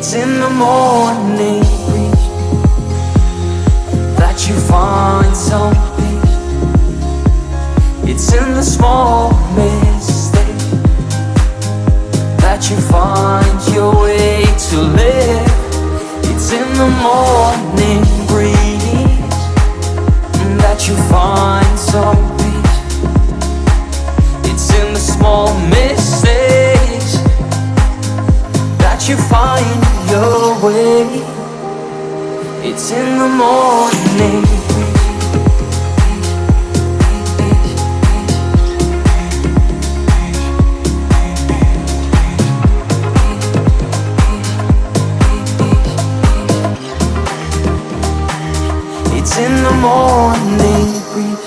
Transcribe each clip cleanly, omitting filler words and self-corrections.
It's in the morning breeze that you find some peace. It's in the small mistakes that you find your way to live. It's in the morning breeze that you find some peace. It's in the small mistakes that you find your way. It's in the morning. It's in the morning breeze.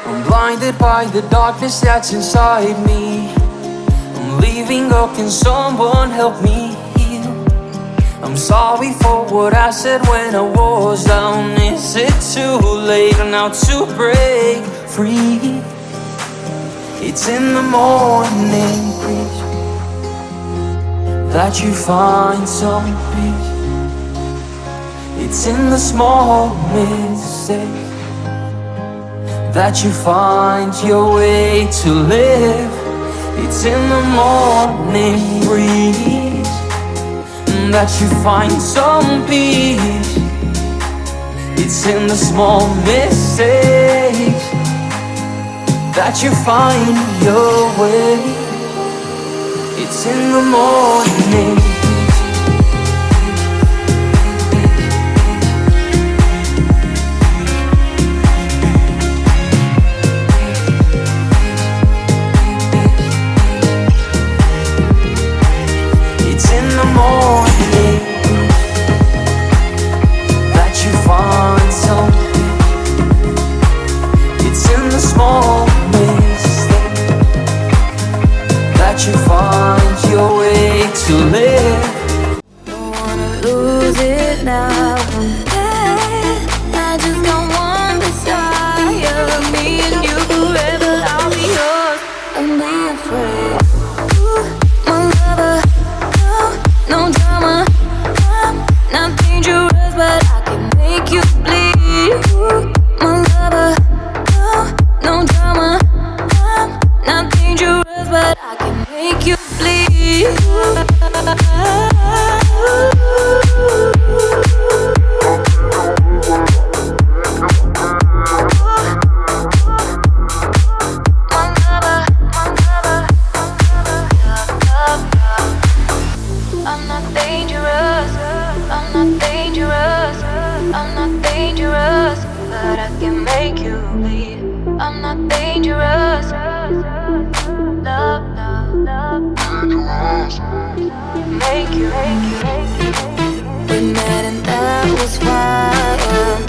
I'm blinded by the darkness that's inside me. I'm leaving, oh, can someone help me heal? I'm sorry for what I said when I was down. Is it too late now to break free? It's in the morning breeze that you find some peace. It's in the small mistakes that you find your way to live. It's in the morning breeze that you find some peace. It's in the small mistakes that you find your way. It's in the morning. You find your way to live. Don't wanna lose it now. I just don't want desire. Me and you forever, I'll be yours. Don't be afraid. Ooh, my lover, no drama. I'm not dangerous, but I can make you bleed. Ooh, my lover, no drama. I'm not dangerous, but I can make you bleed. I'm not dangerous, I'm not dangerous, I'm not dangerous, but I can make you bleed. I'm not dangerous. Love, love, love. Make you. We met and that was fine.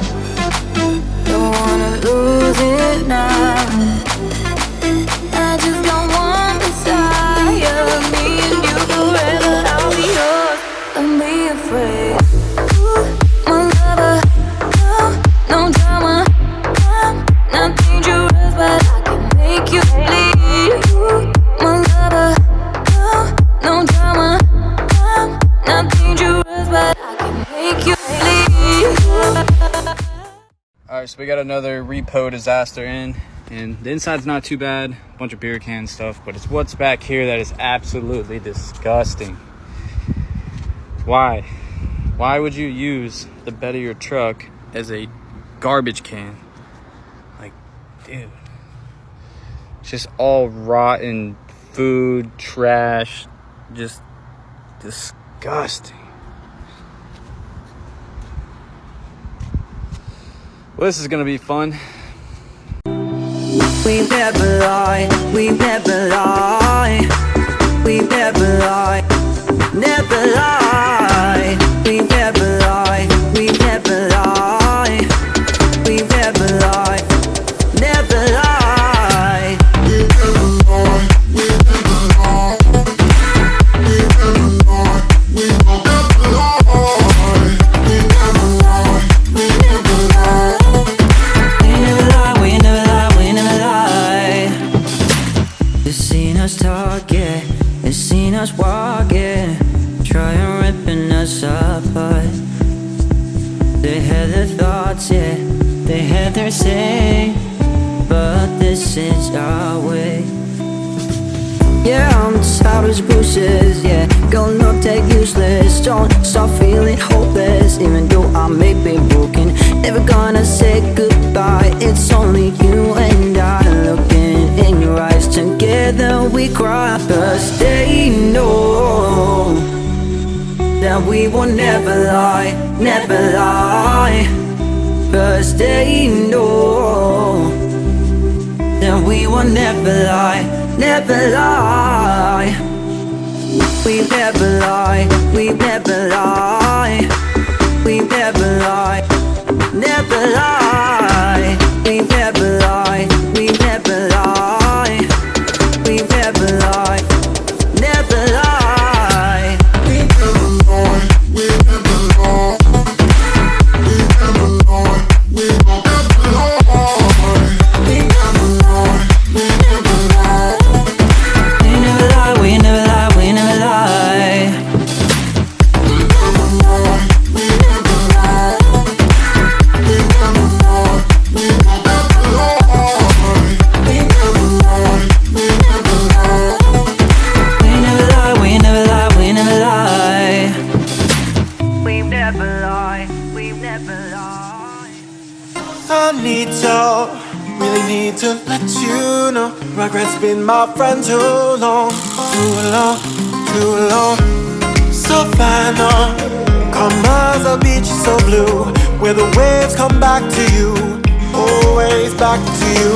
Don't wanna lose it now. I just don't want desire. Me and you forever, I'll be yours. Don't be afraid. Ooh, my lover, no drama. I'm not dangerous, but I can make you bleed. Ooh, my lover, no drama. I'm not dangerous, but I can make you bleed. Alright, so we got another repo disaster in, and the inside's not too bad, a bunch of beer can stuff, but it's what's back here that is absolutely disgusting. Why would you use the bed of your truck as a garbage can? Like, dude, it's just all rotten food, trash, just disgusting. Well, this is gonna be fun. We never lie, we never lie, we never lie, never lie, we never lie, we never lie, we never lie, never lie. Talking, and seen us walking, try and they're saying, but this is our way. Yeah, I'm tired of bruises, yeah. Gonna look that useless. Don't stop feeling hopeless, even though I may be broken. Never gonna say goodbye. It's only you and I, looking in your eyes. Together we cry, 'cause they know that we will never lie, never lie. 'Cause they know that we will never lie, never lie. We never lie, we never lie. We never lie, never lie. We never lie, we never lie. We never lie, never lie. We never lie, we never lie. We never lie, we never lie. We never lie, we never lie. We never lie, we never lie, we never lie. We never lie, we never lie. We never lie, we never lie. We never lie, we never lie. We never lie, we never lie, we never lie. We never lie, we never lie. I need to, really need to let you know, regret's been my friend too long, too long, too long. Savannah, Commerce beach is so blue, where the waves come back to you, always back to you.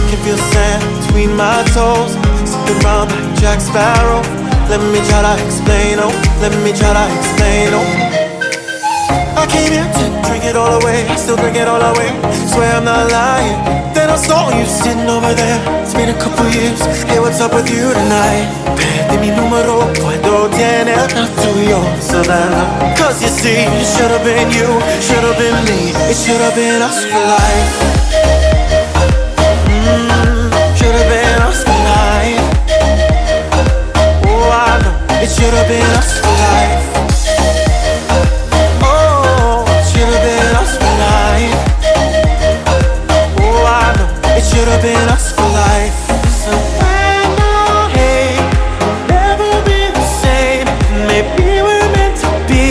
Can feel sand between my toes, sitting around like Jack Sparrow. Let me try to explain, oh, let me try to explain, oh. I came here to drink it all away, still drink it all away, swear I'm not lying. Then I saw you sitting over there, it's been a couple years. Hey, what's up with you tonight? Perdí mi número, puedo tener el tuyo, Savannah. 'Cause you see, it should've been you, should've been me, it should've been us for life. Should've been us for life. Oh, I know, it should've been us for life. Should've been us for life. Savannah, hey, we'll never be the same. Maybe we're meant to be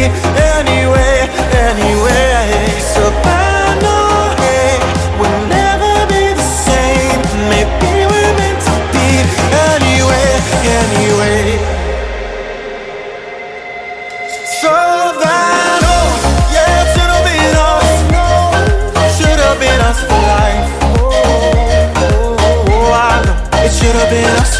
anyway, anyway. Savannah, hey, we'll never be the same. Maybe we're meant to be anyway, anyway. Savannah, yeah, it should've been us. Should've been us for life. It should've been us